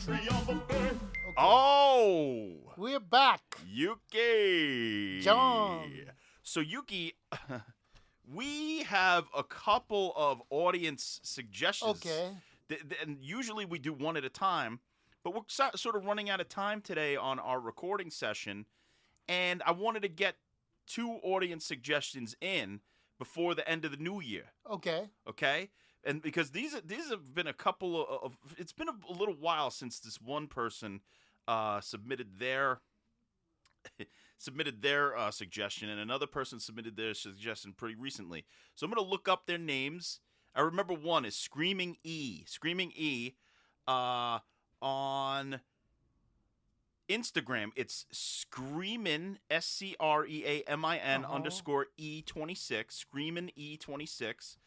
Okay. Oh, We're back. Yuki. John. So Yuki, we have a couple of audience suggestions. Okay. And usually we do one at a time, but we're sort of running out of time today on our recording session, and I wanted to get 2 audience suggestions in before the end of the new year. Okay. Okay? And because these have been a couple of it's been a little while since this one person submitted their suggestion, and another person submitted their suggestion pretty recently. So I'm going to look up their names. I remember one is Screaming E. Screaming E on Instagram. It's Screamin, SCREAMIN underscore E26. Screamin E26.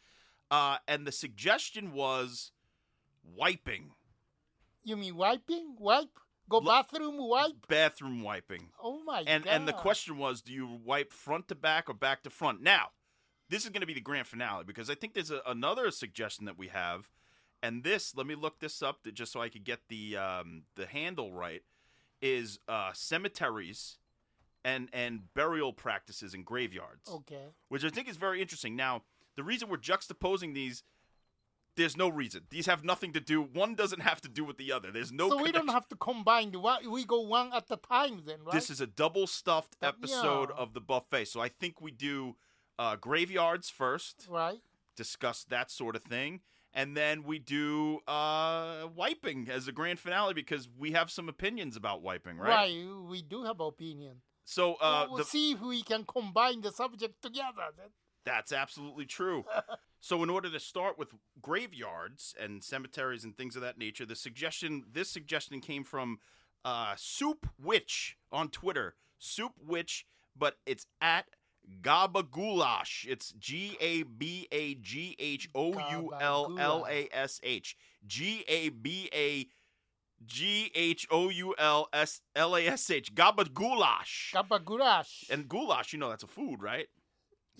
And the suggestion was wiping. You mean wiping? Wipe? Go bathroom wipe? Bathroom wiping. Oh my god. And the question was, do you wipe front to back or back to front? Now, this is going to be the grand finale because I think there's another suggestion that we have. And this, let me look this up just so I could get the handle right, is cemeteries and burial practices in graveyards. Okay. Which I think is very interesting. Now, the reason we're juxtaposing these, there's no reason. These have nothing to do. One doesn't have to do with the other. There's no. So we don't have to combine. We go one at a time then, right? This is a double stuffed episode of the buffet. So I think we do graveyards first. Right. Discuss that sort of thing. And then we do wiping as a grand finale because we have some opinions about wiping, right? Right. We do have opinion. So we'll see if we can combine the subject together then. That's absolutely true. So in order to start with graveyards and cemeteries and things of that nature, this suggestion came from Soup Witch on Twitter. Soup Witch, but it's at Gabagoulash. It's GABAGHOULLASH. GABAGHOULLASH. Gabagoulash. Gabagoulash. And goulash, that's a food, right?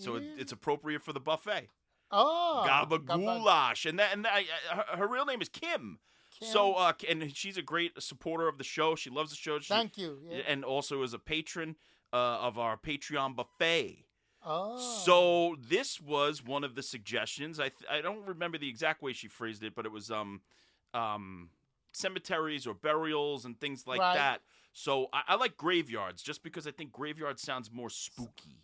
So it's appropriate for the buffet. Oh. Gabagoulash. And her real name is Kim. So and she's a great supporter of the show. She loves the show. Thank you. Yeah. And also is a patron of our Patreon buffet. Oh. So this was one of the suggestions. I don't remember the exact way she phrased it, but it was cemeteries or burials and things like that. So I like graveyards just because I think graveyard sounds more spooky.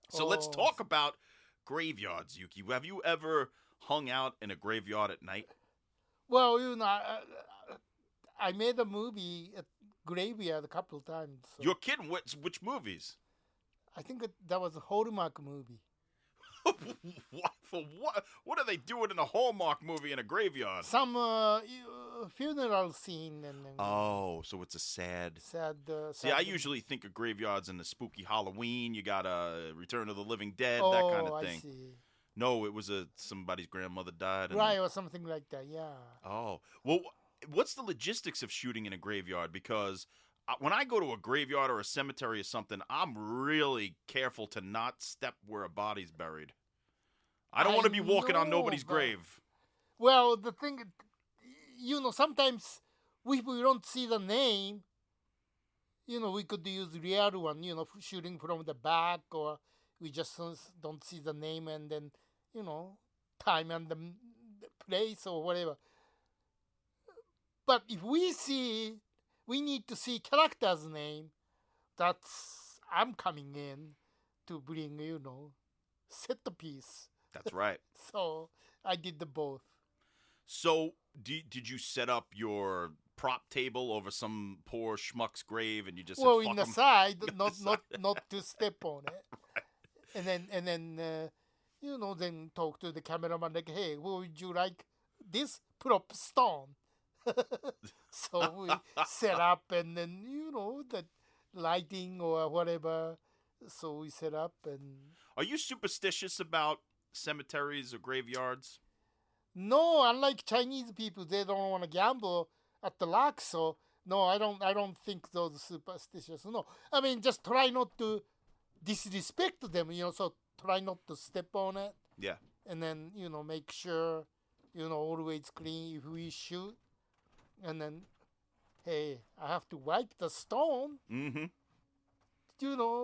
So let's talk about graveyards, Yuki. Have you ever hung out in a graveyard at night? Well, I made a movie at graveyard a couple of times. So. You're kidding? Which movies? I think that was a Hallmark movie. What? For what? What are they doing in a Hallmark movie in a graveyard? Some funeral scene and. Oh, so it's a sad. See, I usually think of graveyards in the spooky Halloween. You got a Return of the Living Dead, that kind of thing. I see. No, it was somebody's grandmother died. Right, or something like that. Yeah. Oh, well, what's the logistics of shooting in a graveyard? Because when I go to a graveyard or a cemetery or something, I'm really careful to not step where a body's buried. I don't want to be walking on nobody's grave. Well, the thing, sometimes we don't see the name. We could use real one, shooting from the back, or we just don't see the name and then, time and the place or whatever. But if we need to see character's name, I'm coming in to bring, set the piece. That's right. So I did the both. So did you set up your prop table over some poor schmuck's grave and you just in the side, not to step on it. Right. And then then talk to the cameraman like, hey, would you like this prop stone? So we set up and then the lighting or whatever. So we set up and. Are you superstitious about cemeteries or graveyards? No, unlike Chinese people, they don't want to gamble at the lock. So no, I don't think those are superstitious. No, I mean just try not to disrespect them. So try not to step on it. Yeah. And then make sure always clean if we shoot. and then, hey, I have to wipe the stone. Mm-hmm.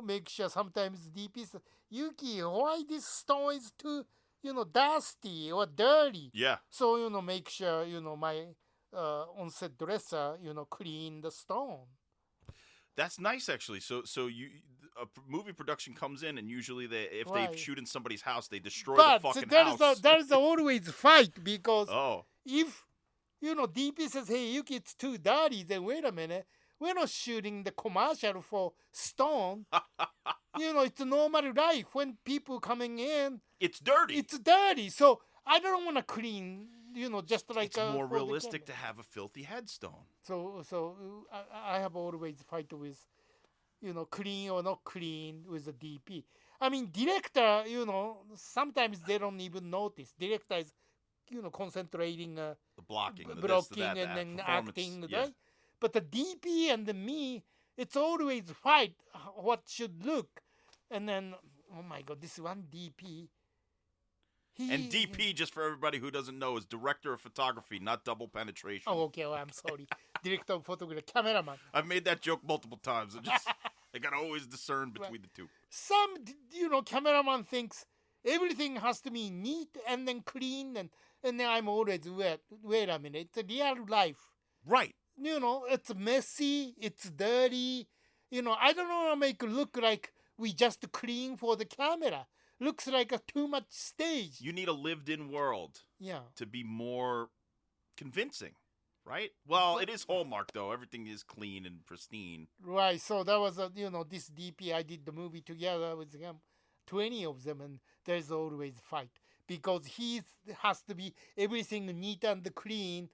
Make sure sometimes DP says, Yuki, why this stone is too, dusty or dirty? Yeah. So, make sure, my onset dresser, clean the stone. That's nice, actually. So movie production comes in, and usually if Right. they shoot in somebody's house, they destroy But the fucking there's house. there's always fight because Oh, if, DP says, hey, Yuki, it's too dirty, then wait a minute. We're not shooting the commercial for stone. It's a normal life. When people coming in, it's dirty. it's dirty. So I don't want to clean, just like It's more for the realistic to camera. have a filthy headstone. So I have always fight with, clean or not clean with the DP. I mean, director, sometimes they don't even notice. Director is, concentrating, The blocking, the this, the blocking, that, and that, then performance. acting, Yeah. right? But the DP and the me, it's always fight what should look. And then, oh my God, this one DP. And DP, just for everybody who doesn't know, is director of photography, not double penetration. Oh, okay. Well, I'm sorry. Director of photography, cameraman. I've made that joke multiple times. I gotta always discern between the two. Some, cameraman thinks everything has to be neat and then clean, and then I'm always wait a minute. It's a real life. Right. It's messy, it's dirty. I don't want to make it look like we just clean for the camera. Looks like a too much stage. You need a lived-in world Yeah. to be more convincing, right? Well, it is Hallmark, though. Everything is clean and pristine. Right. So that was this DP. I did the movie together with him, 20 of them, and there's always fight because he has to be everything neat and clean.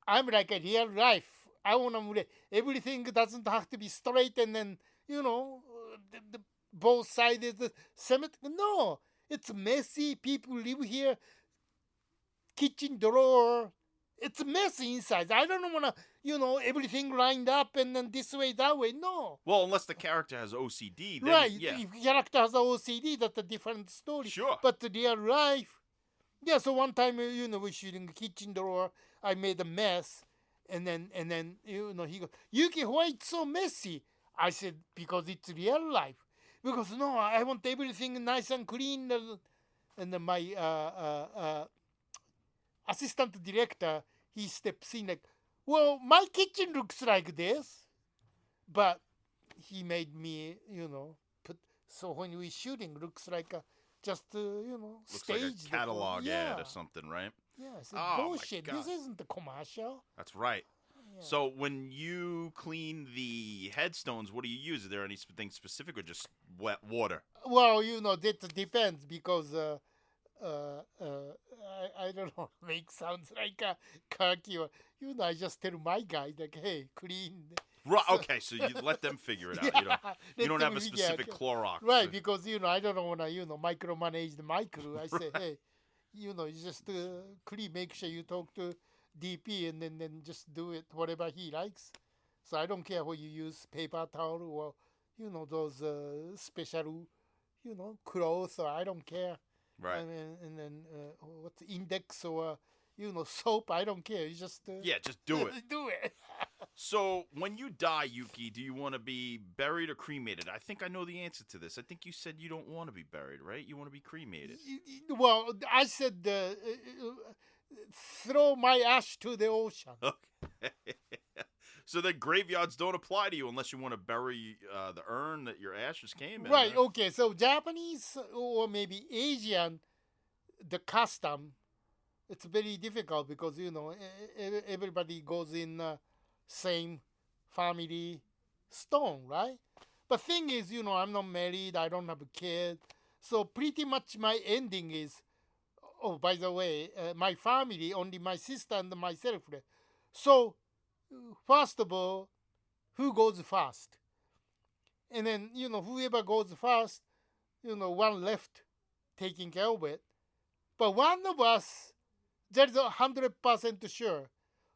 I'm like a real life. I want to everything doesn't have to be straight and then the both sides is the cemetery. No, it's messy. People live here. Kitchen drawer. It's messy inside. I don't want to everything lined up and then this way that way. No. Well, unless the character has OCD, then Right. yeah, If character has OCD, that's a different story. sure. But the real life. Yeah, so one time, we're shooting the kitchen drawer. I made a mess. And then he goes, Yuki, why it's so messy? I said, because it's real life. Because, no, I want everything nice and clean. And then my assistant director, he steps in like, well, my kitchen looks like this. But he made me, put, so when we shooting, looks like a just Looks stage like a catalog ad yeah. or something, right? Yeah, I said, Oh, my bullshit. God. This isn't the commercial. That's right. Yeah. So when you clean the headstones, what do you use? Is there anything specific or just wet water? Well, that depends because I don't know, make sounds like a khaki or I just tell my guys like, hey, clean. Right. Okay, so you let them figure it out. You don't have a specific Clorox. Right, because I don't want to micromanage the my crew. I say, hey, you just clean. Make sure you talk to DP and then just do it whatever he likes. So I don't care what you use, paper towel or those special clothes. Or I don't care. Right. And then what's index or soap? I don't care. You just Yeah, just do it. do it. So when you die, Yuki, do you want to be buried or cremated? I think I know the answer to this. I think you said you don't want to be buried, right? You want to be cremated. Well, I said throw my ash to the ocean. Okay. So the graveyards don't apply to you unless you want to bury the urn that your ashes came in. Right. Okay. So Japanese or maybe Asian, the custom, it's very difficult because everybody goes in same family stone, right? But thing is, I'm not married. I don't have a kid. So pretty much my ending is, oh, by the way, my family, only my sister and myself. So, first of all, who goes first? And then, whoever goes first, one left taking care of it. But one of us, there's 100% sure,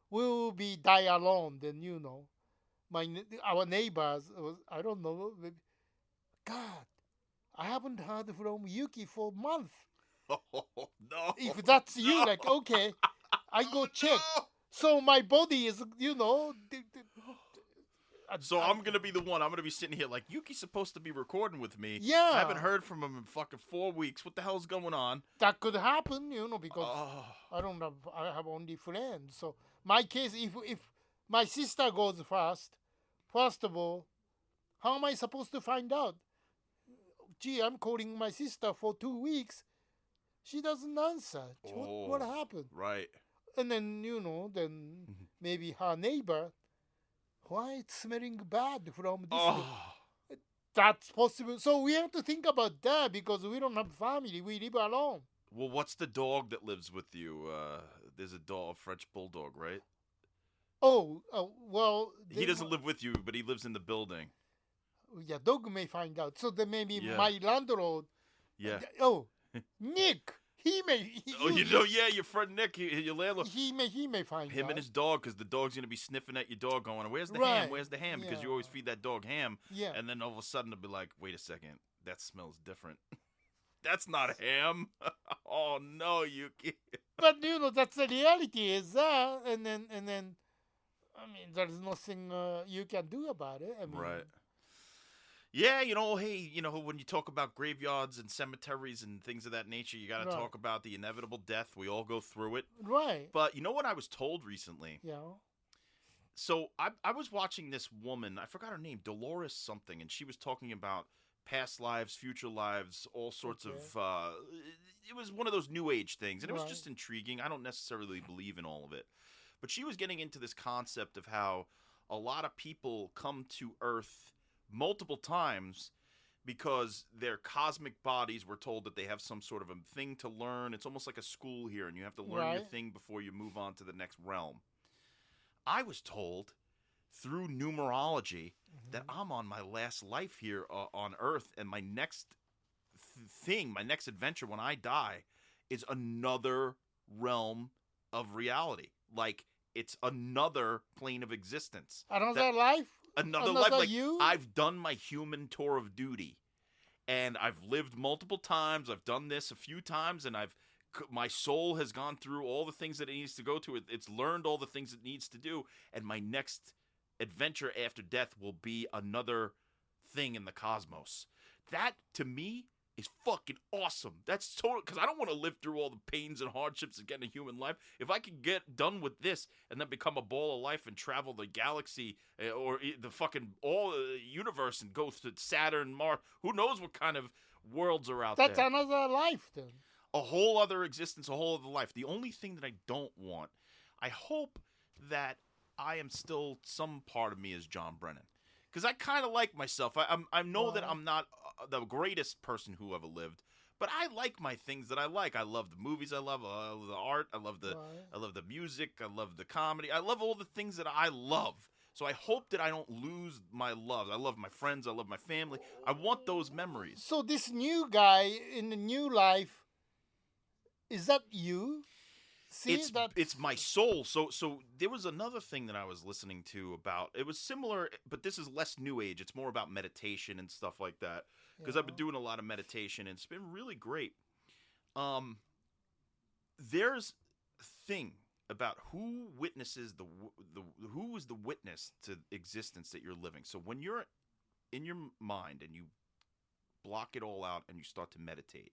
will be die alone. Then, our neighbors, I don't know, God, I haven't heard from Yuki for a month. Oh, no. If that's you, No. like, okay, I go check. No. So my body is, So I'm gonna be the one. I'm gonna be sitting here like Yuki's supposed to be recording with me. yeah, I haven't heard from him in fucking 4 weeks. What the hell's going on? that could happen, because Oh, I have only friends. So my case, if my sister goes first of all, how am I supposed to find out? Gee, I'm calling my sister for 2 weeks. She doesn't answer. What oh, happened? right. And then then maybe her neighbor. Why it's smelling bad from this? Oh, That's possible. So we have to think about that because we don't have family. We live alone. well, what's the dog that lives with you? There's a dog, a French bulldog, right? Oh, well. He doesn't live with you, but he lives in the building. Yeah, dog may find out. So then maybe Yeah. my landlord. Yeah. Oh, Nick. He may. Oh, yeah, your friend Nick, your landlord. He may find Him out. and his dog, because the dog's gonna be sniffing at your dog, going, "Where's the ham? Right. Where's the ham?" Because you Yeah. always feed that dog ham, Yeah. and then all of a sudden it'll be like, "Wait a second, that smells different. That's not ham." Oh no, Yuki. But that's the reality is that, and then I mean, there's nothing you can do about it. I mean, Right. Yeah, hey, when you talk about graveyards and cemeteries and things of that nature, you got to Right. talk about the inevitable death. We all go through it. Right. But you know what I was told recently? Yeah. So I was watching this woman, I forgot her name, Dolores something, and she was talking about past lives, future lives, all sorts Okay. of it was one of those new age things, and it was Right. just intriguing. I don't necessarily believe in all of it. But she was getting into this concept of how a lot of people come to Earth multiple times because their cosmic bodies were told that they have some sort of a thing to learn. It's almost like a school here, and you have to learn your Right. thing before you move on to the next realm. I was told through numerology that I'm on my last life here on Earth, and my next thing, my next adventure when I die, is another realm of reality. Like it's another plane of existence. Another life. Another life. Like you. I've done my human tour of duty, and I've lived multiple times. I've done this a few times, and my soul has gone through all the things that it needs to go to. It's learned all the things it needs to do, and my next adventure after death will be another thing in the cosmos. That to me is fucking awesome. That's total, because I don't want to live through all the pains and hardships of getting a human life. If I can get done with this and then become a ball of life and travel the galaxy or the fucking all universe and go to Saturn, Mars, who knows what kind of worlds are out That's there. another life then. A whole other existence, a whole other life. The only thing that I don't want, I hope that I am still, some part of me is John Brennan. Because I kind of like myself. I know that I'm not the greatest person who ever lived, but I like my things that I like. I love the movies. I love the art. I love the music. I love the comedy. I love all the things that I love. So I hope that I don't lose my love. I love my friends. I love my family. I want those memories. So this new guy in the new life, is that you? See, It's my soul. So there was another thing that I was listening to about. It was similar, but this is less new age. It's more about meditation and stuff like that. Because I've been doing a lot of meditation, and it's been really great. There's a thing about who witnesses who is the witness to existence that you're living. So when you're in your mind and you block it all out and you start to meditate,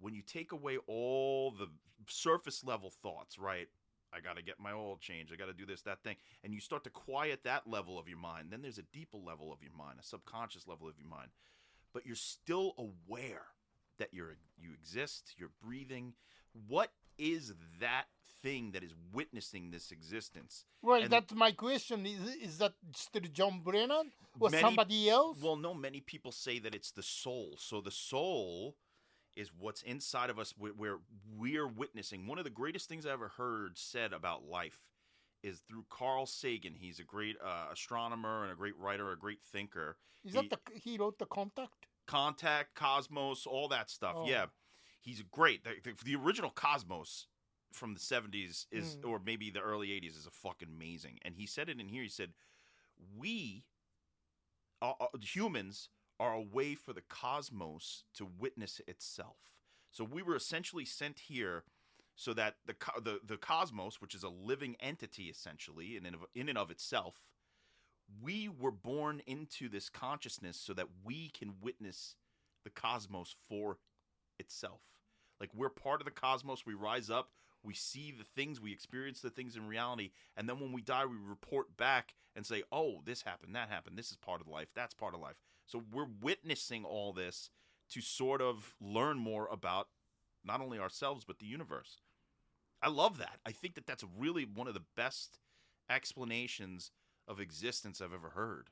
when you take away all the surface level thoughts, right? I got to get my oil changed. I got to do this, that thing. And you start to quiet that level of your mind. Then there's a deeper level of your mind, a subconscious level of your mind. But you're still aware that you exist, you're breathing. What is that thing that is witnessing this existence? Right, And that's my question. Is that still John Brennan or many- somebody else? Well, no, many people say that it's the soul. So the soul is what's inside of us where we're witnessing. One of the greatest things I ever heard said about life is through Carl Sagan. He's a great astronomer and a great writer, a great thinker. Is that he wrote the Contact? Contact, Cosmos, all that stuff. Oh. Yeah, he's great. The original Cosmos from the 70s is, or maybe the early 80s, is a fucking amazing. And he said it in here. He said, we, humans, are a way for the cosmos to witness itself. So we were essentially sent here so that the cosmos, which is a living entity essentially in and of itself, we were born into this consciousness so that we can witness the cosmos for itself. Like, we're part of the cosmos. We rise up, we see the things, we experience the things in reality, and then when we die, we report back and say, oh, this happened, that happened, this is part of life, that's part of life. So we're witnessing all this to sort of learn more about not only ourselves but the universe. I love that. I think that that's really one of the best explanations of existence I've ever heard.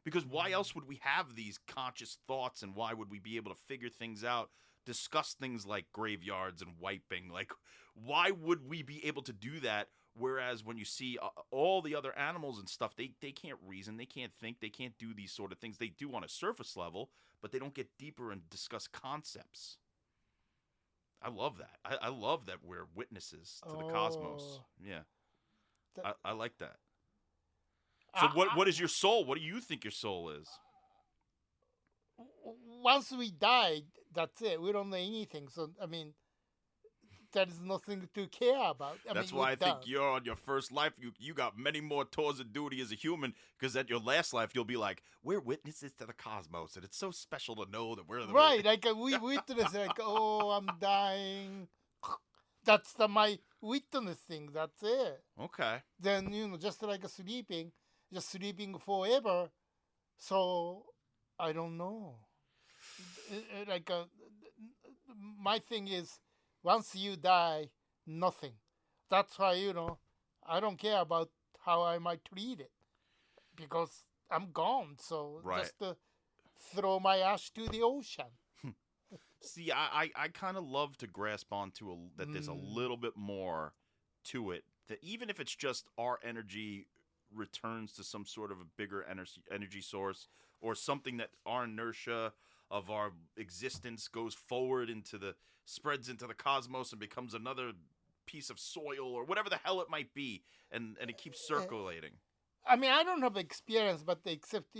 Because why else would we have these conscious thoughts, and why would we be able to figure things out, discuss things like graveyards and wiping? Like, why would we be able to do that? Whereas when you see all the other animals and stuff, they can't reason, they can't think, they can't do these sort of things. They do on a surface level, but they don't get deeper and discuss concepts. I love that. I love that we're witnesses to the cosmos. Yeah. I like that. So what is your soul? What do you think your soul is? Once we die, that's it. We don't know anything. So, I mean, there is nothing to care about. That's why I think you're on your first life. You got many more tours of duty as a human, because at your last life, you'll be like, we're witnesses to the cosmos, and it's so special to know that we're the right. Like, we witness, like, oh, I'm dying. That's my witnessing. That's it. Okay. Then, just like sleeping, just sleeping forever. So, I don't know. Like, my thing is, once you die, nothing. That's why, I don't care about how I might treat it, because I'm gone. So just throw my ash to the ocean. See, I kind of love to grasp onto that there's a little bit more to it. That even if it's just our energy returns to some sort of a bigger energy source, or something that our inertia of our existence goes forward spreads into the cosmos and becomes another piece of soil or whatever the hell it might be, and it keeps circulating. I mean, I don't have experience, but except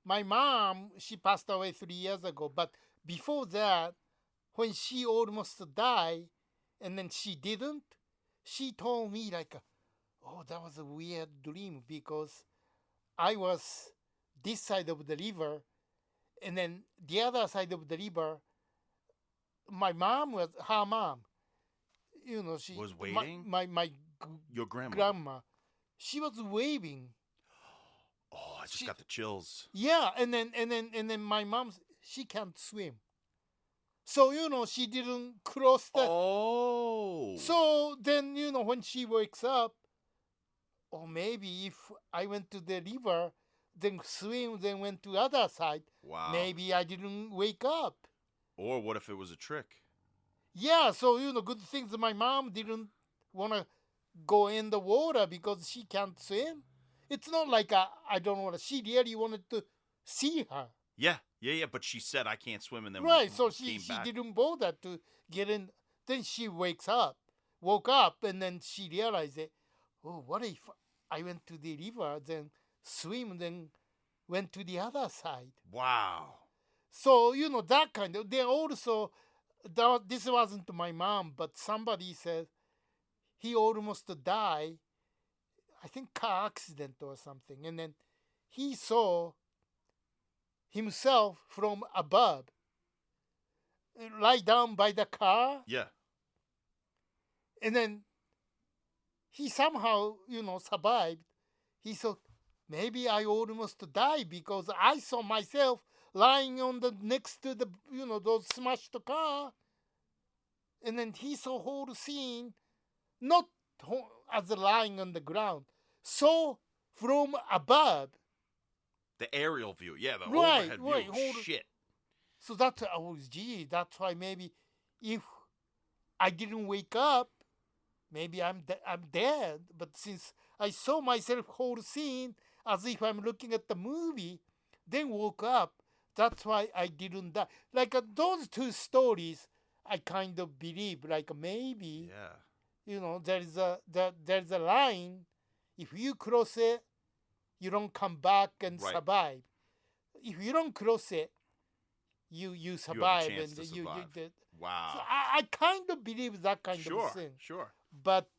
my mom, she passed away 3 years ago. But before that, when she almost died, and then she didn't, she told me like, oh, that was a weird dream, because I was this side of the river, and then the other side of the river, her mom, she was waiting. Your grandma, she was waving. Oh, I just got the chills. Yeah, and then my mom, she can't swim, so she didn't cross the. Oh. So then when she wakes up, or maybe if I went to the river, then swim, then went to other side. Wow. Maybe I didn't wake up. Or what if it was a trick? Yeah, so good things my mom didn't want to go in the water because she can't swim. It's not like I don't want to. She really wanted to see her. Yeah, but she said I can't swim, and then right. So she didn't bother to get in. Then she woke up, and then she realized that, oh, what if I went to the river, then swim, then went to the other side? Wow. So that kind of. Then also, this wasn't my mom, but somebody said he almost died. I think car accident or something, and then he saw himself from above, lie down by the car. Yeah. And then he somehow, survived. He thought, maybe I almost died because I saw myself lying on the next to the, those smashed car. And then he saw whole scene, not as lying on the ground, so from above. The aerial view, yeah, the overhead view. Shit. So that's that's why maybe if I didn't wake up, maybe I'm dead. But since I saw myself whole scene as if I'm looking at the movie, then woke up, that's why I didn't die. Like those two stories, I kind of believe. Like maybe, there's a line. If you cross it, you don't come back and survive. If you don't cross it, you survive, you have a chance to survive. So Wow. I kind of believe that kind of Sure. thing. Sure. But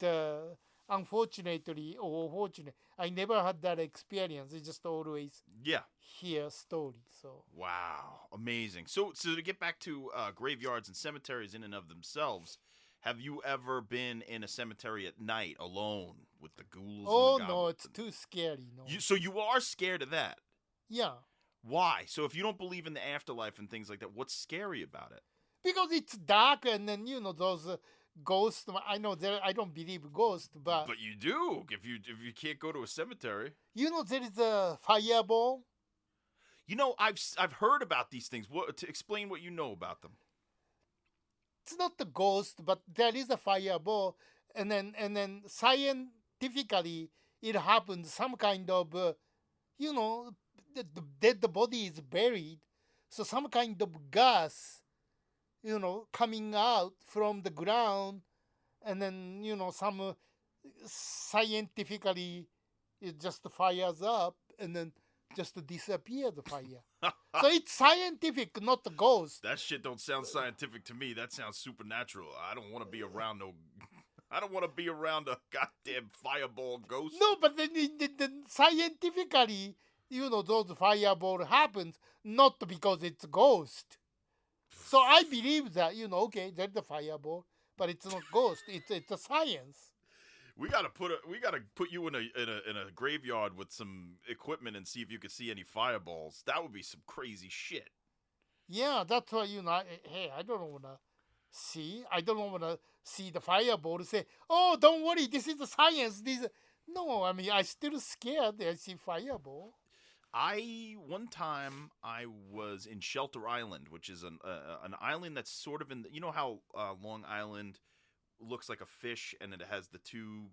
unfortunately, or fortunately, I never had that experience. I just always Yeah. hear stories. So Wow. Amazing. So to get back to graveyards and cemeteries in and of themselves, have you ever been in a cemetery at night alone with the ghouls oh and the no, goblins? it's too scary. No. So you are scared of that. Yeah, Why? So if you don't believe in the afterlife and things like that, what's scary about it? because it's dark and then those ghosts. I know there. I don't believe ghosts, but But you do if you can't go to a cemetery. there is a fireball. I've heard about these things. What to explain what you know about them? It's not the ghost, but there is a fireball, and then scientifically it happens. Some kind of you know the dead body is buried, so some kind of gas coming out from the ground, and then some scientifically it just fires up and then just disappear the fire. So it's scientific, not the ghost. That shit don't sound scientific to me. That sounds supernatural. I don't want to be around no. I don't want to be around a goddamn fireball ghost. No, but then scientifically, those fireball happens not because it's a ghost. So I believe that okay, there's a fireball, but it's not ghost. It's a science. We gotta put you in a graveyard with some equipment and see if you can see any fireballs. That would be some crazy shit. Yeah, that's why hey, I don't want to see. I don't want to see the fireball. Say, oh, don't worry, this is the science. No, I mean I still scared. I see fireball. One time I was in Shelter Island, which is an island that's sort of in the, you know how Long Island looks like a fish and it has the two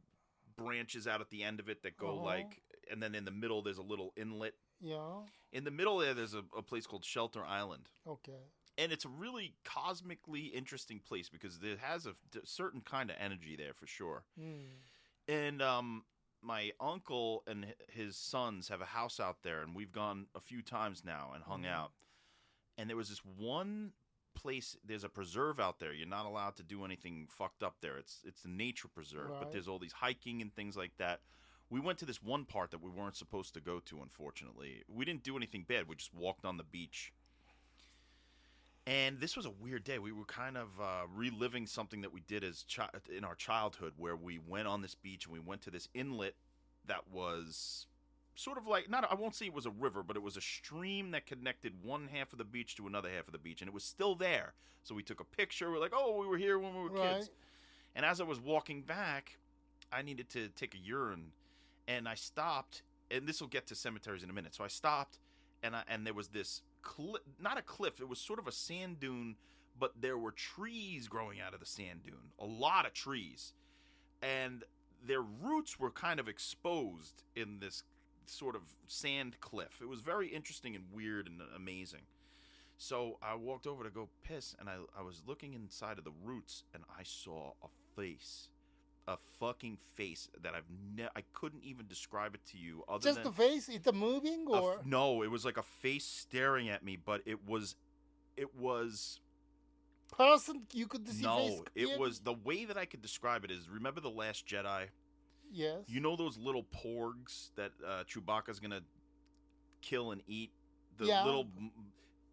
branches out at the end of it that go like, and then in the middle there's a little inlet. Yeah. In the middle there's a place called Shelter Island. Okay. And it's a really cosmically interesting place because it has a certain kind of energy there for sure. And my uncle and his sons have a house out there, and we've gone a few times now and hung out. And there was this one place. There's a preserve out there. You're not allowed to do anything fucked up there. It's a nature preserve, Right. but there's all these hiking and things like that. We went to this one part that we weren't supposed to go to. Unfortunately, we didn't do anything bad. We just walked on the beach. And this was a weird day. We were kind of reliving something that we did in our childhood, where we went on this beach and we went to this inlet that was sort of like, I won't say it was a river, but it was a stream that connected one half of the beach to another half of the beach, and it was still there. So we took a picture. We're like, oh, we were here when we were kids. And as I was walking back, I needed to take a urine, and I stopped. And this will get to cemeteries in a minute. So I stopped, and there was this not a cliff. It was sort of a sand dune, but there were trees growing out of the sand dune. A lot of trees. And their roots were kind of exposed in this sort of sand cliff. It was very interesting and weird and amazing. So I walked over to go piss, and I was looking inside of the roots, and I saw a face. A fucking face that I couldn't even describe it to you. Just the face? It's moving or? No, it was like a face staring at me, but it was person you could see face? No, it was, the way that I could describe it is, remember The Last Jedi? Yes. You know those little porgs that Chewbacca's gonna kill and eat?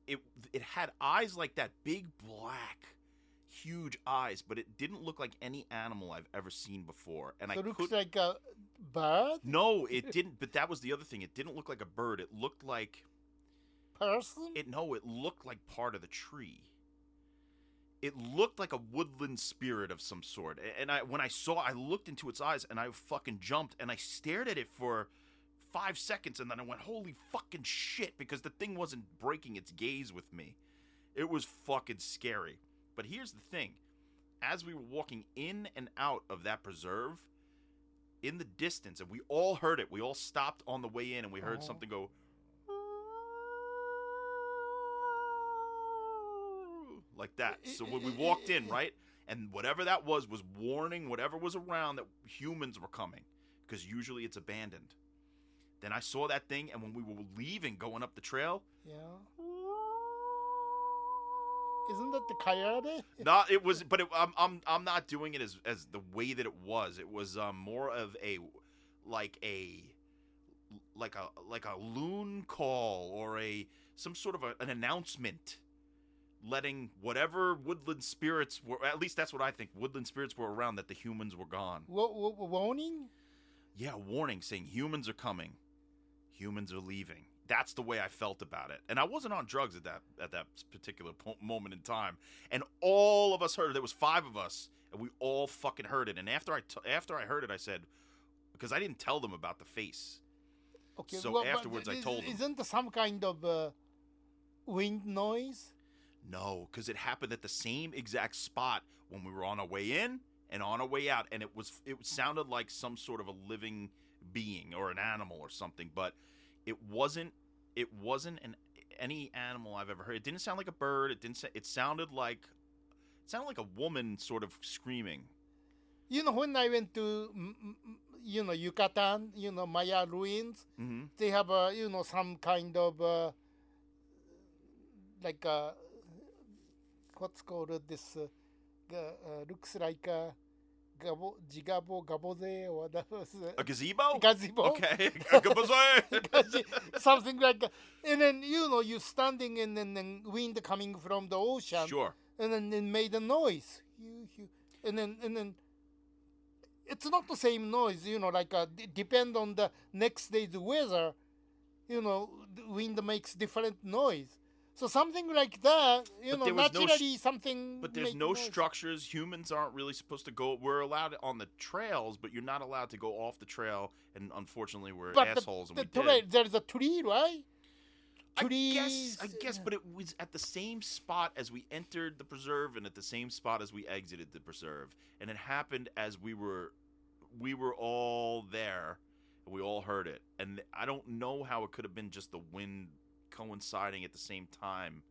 It had eyes like that, big black, huge eyes, but it didn't look like any animal I've ever seen before. And so it looks like a bird? No, it didn't. But that was the other thing. It didn't look like a bird. It looked like person. It looked like part of the tree. It looked like a woodland spirit of some sort. And when I looked into its eyes, and I fucking jumped, and I stared at it for 5 seconds, and then I went, holy fucking shit, because the thing wasn't breaking its gaze with me. It was fucking scary. But here's the thing. As we were walking in and out of that preserve, in the distance, and we all heard it. We all stopped on the way in, and we heard something go, like that. So when we walked in, right, and whatever that was warning whatever was around that humans were coming, because usually it's abandoned. Then I saw that thing, and when we were leaving, going up the trail, yeah, Isn't that the Kayade? Not it was, but I'm not doing it as the way that it was. It was more of a like a like a loon call or some sort of an announcement, letting whatever woodland spirits were. At least that's what I think. Woodland spirits were around, that the humans were gone. Warning? Yeah, warning, saying humans are coming, humans are leaving. That's the way I felt about it, and I wasn't on drugs at that particular moment in time. And all of us heard it. There was 5 of us, and we all fucking heard it. And after I heard it, I said, because I didn't tell them about the face. Okay. So afterwards, I told them. Isn't there some kind of wind noise? No, because it happened at the same exact spot when we were on our way in and on our way out, and it sounded like some sort of a living being or an animal or something, but it wasn't any animal I've ever heard. It didn't sound like a bird. It sounded like a woman sort of screaming. When I went to Yucatan, Maya ruins, Mm-hmm. they have some kind of like what's called this looks like a gaboze or that was A gazebo? gazebo. Okay. A gazebo. Something like that. And then you standing and then wind coming from the ocean. Sure. And then it made a noise. And then it's not the same noise, like depend on the next day's weather, the wind makes different noise. So something like that, But there was naturally something. But there's make no noise. structures. Humans aren't really supposed to go. We're allowed on the trails, but you're not allowed to go off the trail. And unfortunately, we're But assholes, and we trail, did. there's a tree, right? I Trees. guess, but it was at the same spot as we entered the preserve, and at the same spot as we exited the preserve. And it happened as we were all there, and we all heard it. And I don't know how it could have been just the wind coinciding at the same time.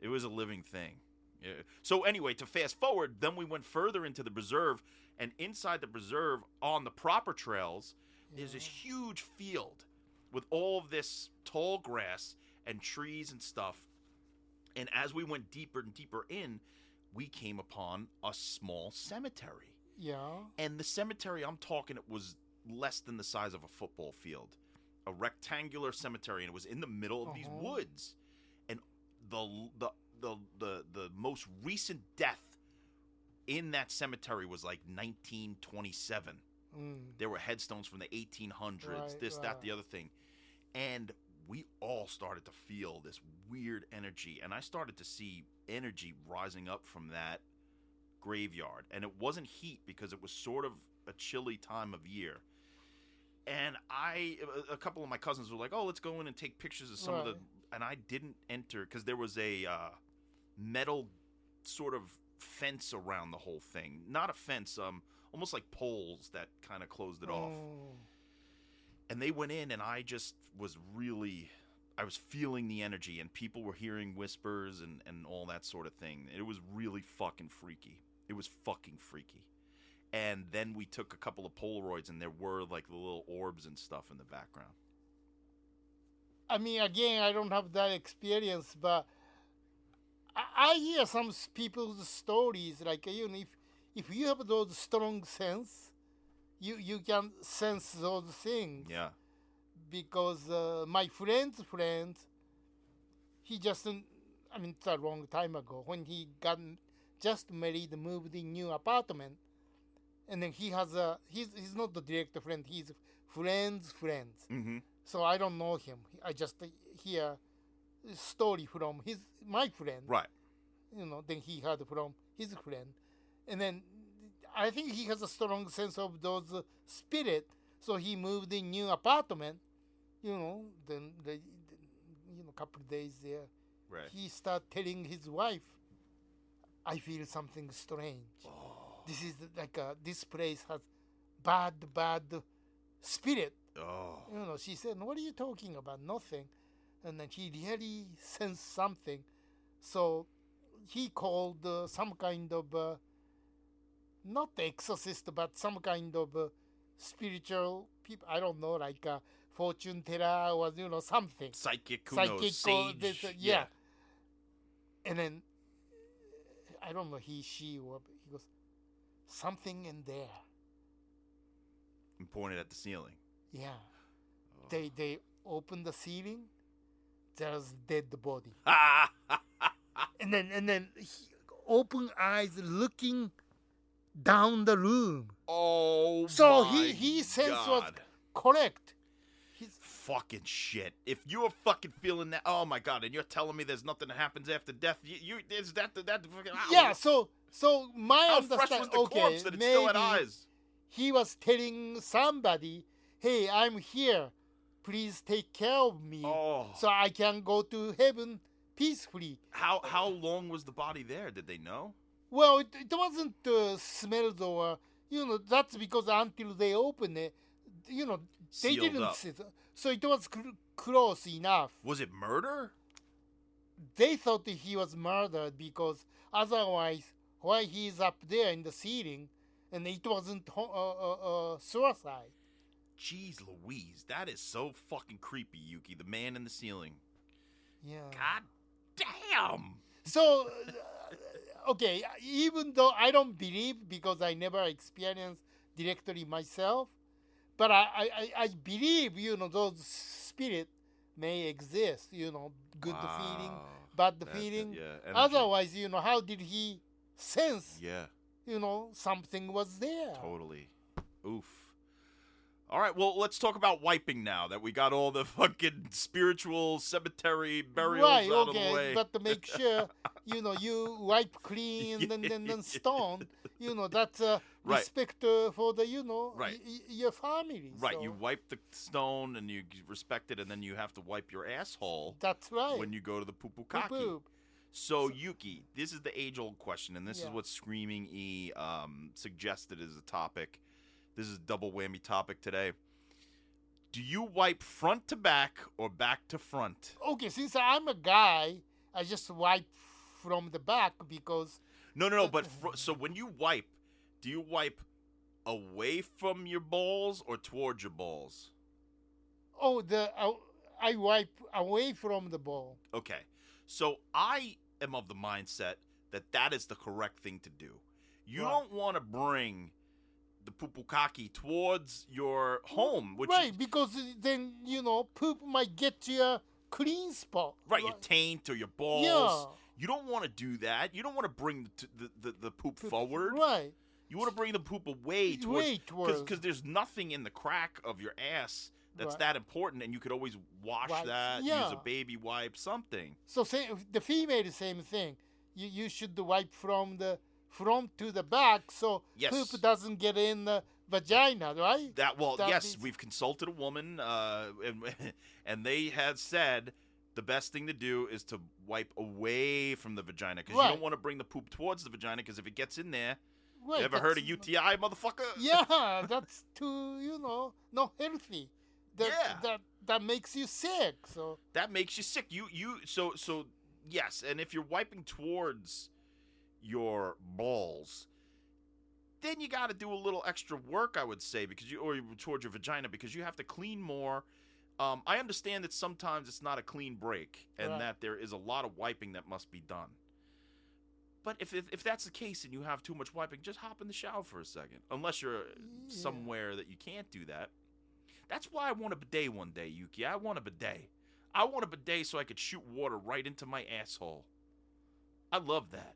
It was a living thing. Yeah. So anyway, to fast forward, then we went further into the preserve, and inside the preserve, on the proper trails, there's this huge field with all of this tall grass and trees and stuff. And as we went deeper and deeper in, we came upon a small cemetery. Yeah. And the cemetery, I'm talking, it was less than the size of a football field. A rectangular cemetery, and it was in the middle of these woods. And the most recent death in that cemetery was like 1927. There were headstones from the 1800s, Right. that, the other thing. And we all started to feel this weird energy, and I started to see energy rising up from that graveyard. And it wasn't heat, because it was sort of a chilly time of year. And a couple of my cousins were like, "Oh, let's go in and take pictures of some of the." And I didn't enter because there was a metal sort of fence around the whole thing. Not a fence, almost like poles that kind of closed it off. And they went in, and I just was I was feeling the energy, and people were hearing whispers and all that sort of thing. It was really fucking freaky. It was fucking freaky. And then we took a couple of Polaroids, and there were like the little orbs and stuff in the background. I mean, again, I don't have that experience, but I hear some people's stories. Like if you have those strong sense, you can sense those things. Yeah. Because my friend's friend, he just, I mean, it's a long time ago, when he got just married, moved in new apartment, and then he has he's not the direct friend, he's friend's friend. Mm-hmm. So I don't know him. I just hear story from my friend. Right. Then he heard from his friend. And then I think he has a strong sense of those spirit. So he moved in new apartment, then couple of days there. Right. He start telling his wife, I feel something strange. Oh. This is like this place has bad spirit. Oh. She said, what are you talking about? Nothing. And then he really sensed something. So he called some kind of, not exorcist, but some kind of spiritual people. I don't know, like fortune teller or, something. Psychic, who knows, sage. Yeah. And then I don't know, he, she, or he goes, something in there. And pointed at the ceiling. Yeah. Oh. They open the ceiling. There's dead body. And then he, open eyes looking down the room. Oh, So my he sense God. was correct. He's, fucking shit. If you're fucking feeling that, oh my God, and you're telling me there's nothing that happens after death, you is that fucking yeah. So my how fresh understanding. was the Okay, corpse that it maybe still had eyes? he was telling somebody, "Hey, I'm here. Please take care of me, Oh, so I can go to heaven peacefully." how long was the body there? Did they know? Well, it wasn't smelled or that's because until they opened it, they Sealed didn't up. see it. So it was close enough. Was it murder? They thought that he was murdered because otherwise, why he's up there in the ceiling, and it wasn't suicide. Jeez Louise, that is so fucking creepy, Yuki. The man in the ceiling. Yeah. God damn. So, okay, even though I don't believe because I never experienced directly myself, but I believe, those spirits may exist, good feeling, bad feeling. Yeah, energy. Otherwise, how did he sense, Yeah, something was there? totally. Oof. All right, well, let's talk about wiping now that we got all the fucking spiritual cemetery burials Right, out okay, of the way. but to make sure, you wipe clean and then stone, that's Right. respect for the, Right. your family. Right, so you wipe the stone and you respect it, and then you have to wipe your asshole That's right. when you go to the pupukaki. Poop. So, Yuki, this is the age-old question, and this is Yeah. what Screaming E suggested as a topic. This is a double whammy topic today. Do you wipe front to back or back to front? Okay, since I'm a guy, I just wipe from the back because No, but so when you wipe, do you wipe away from your balls or towards your balls? I wipe away from the ball. Okay, so I am of the mindset that is the correct thing to do. You Right. don't want to bring the pupukaki towards your home, which Right, because then poop might get to your clean spot. right, your taint or your balls. Yeah. You don't want to do that. You don't want to bring the poop forward. Right. You want to bring the poop away towards. because there's nothing in the crack of your ass that's Right. that important, and you could always wash Wipe. that, Yeah. use a baby wipe, something. So the female the same thing. You should wipe from the front to the back so Yes. poop doesn't get in the vagina, right? That That yes, is- we've consulted a woman, and they had said the best thing to do is to wipe away from the vagina because you Right. don't want to bring the poop towards the vagina because if it gets in there, Right, you ever heard of that's- UTI, motherfucker? Yeah, that's too not healthy. Yeah. That makes you sick. So That makes you sick. So yes, and if you're wiping towards your balls, then you got to do a little extra work, I would say, or towards your vagina because you have to clean more. I understand that sometimes it's not a clean break, and Right. that there is a lot of wiping that must be done. But if that's the case and you have too much wiping, just hop in the shower for a second. Unless you're somewhere that you can't do that. That's why I want a bidet one day, Yuki. I want a bidet. I want a bidet so I could shoot water right into my asshole. I love that.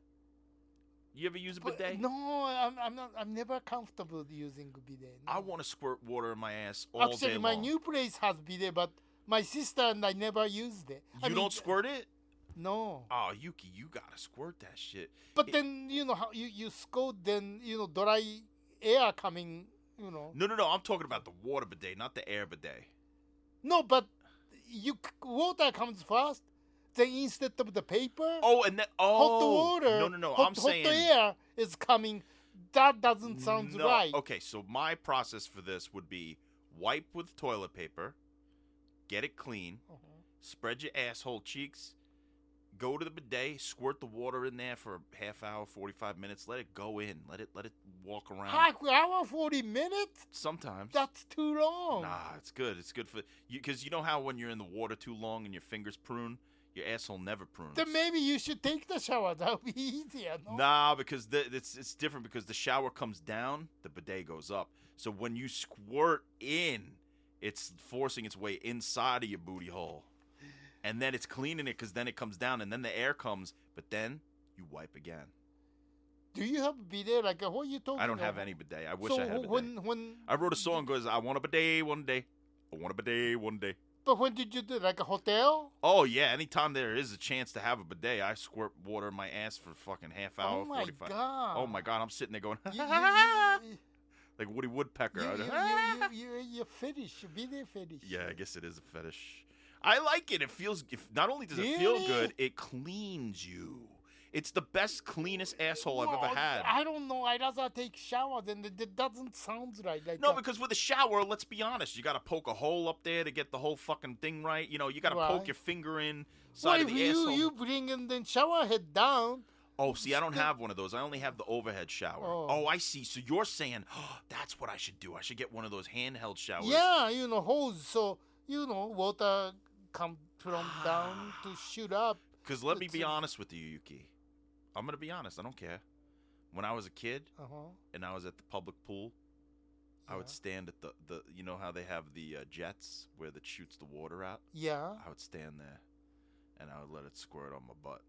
You ever use a But bidet? no, I'm not. I'm never comfortable using bidet. No. I want to squirt water in my ass all Actually, day my long. new place has bidet, but my sister and I never used it. You don't squirt it? No. Oh, Yuki, you gotta squirt that shit. But then how you scold, then dry air coming. No. I'm talking about the water bidet, not the air bidet. No, but water comes first. Then instead of the paper, Oh, and then hot water. No. Hot, I'm saying hot air is coming. That doesn't sound no. right. Okay, so my process for this would be wipe with toilet paper, get it clean, spread your asshole cheeks, go to the bidet, squirt the water in there for a half hour, 45 minutes, let it go in, let it walk around. Half hour, 40 minutes? Sometimes. That's too long. Nah, it's good. It's good for you because you know how when you're in the water too long and your fingers prune, Your asshole never prunes. Then maybe you should take the shower. That would be easier, no? Nah, because it's different because the shower comes down, the bidet goes up. So when you squirt in, it's forcing its way inside of your booty hole. And then it's cleaning it because then it comes down and then the air comes, but then you wipe again. Do you have a bidet? Like, what are you talking about? I don't have any bidet. I wish I had a bidet. When I wrote a song goes, I want a bidet one day. I want a bidet one day. But when did you do it? Like a hotel? Oh, yeah. Anytime there is a chance to have a bidet, I squirt water in my ass for fucking half hour, Oh my 45. God. Oh, my God. I'm sitting there going, You, like Woody Woodpecker. you're fetish. Bidet fetish. Yeah, I guess it is a fetish. I like it. It feels, not only does it feel Really? good, it cleans you. It's the best, cleanest asshole I've Well, ever had. I don't know. I'd rather take shower than it doesn't sound right. Like No, because with a shower, let's be honest, you got to poke a hole up there to get the whole fucking thing right. You know, you got to poke Right. your finger in well, side if of the asshole. you bring in the shower head down. Oh, see, I don't have one of those. I only have the overhead shower. Oh. I see. So you're saying, oh, that's what I should do. I should get one of those handheld showers. Yeah, hose. So water come from down to shoot up. Because let me It's be a- honest with you, Yuki. I'm going to be honest. I don't care. When I was a kid and I was at the public pool, I would Yeah. stand at the you know how they have the jets where that shoots the water out? Yeah. I would stand there and I would let it squirt on my butt.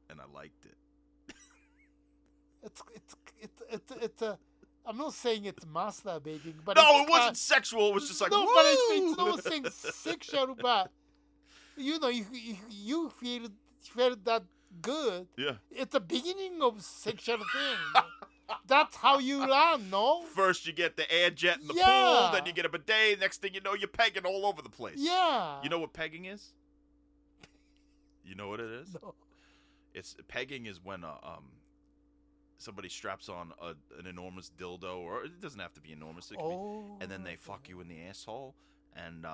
And I liked it. It's a. I'm not saying it's masturbating, but No, it's it wasn't sexual. It was just like, no, woo! but it's not saying sexual, but you feel that good. Yeah. It's the beginning of sexual thing. That's how you learn, no? First, you get the air jet in the Yeah. pool, then you get a bidet. Next thing you know, you're pegging all over the place. Yeah. You know what pegging is? You know what it is? No. It's pegging is when somebody straps on an enormous dildo, or it doesn't have to be enormous, it can be, and then they fuck you in the asshole, and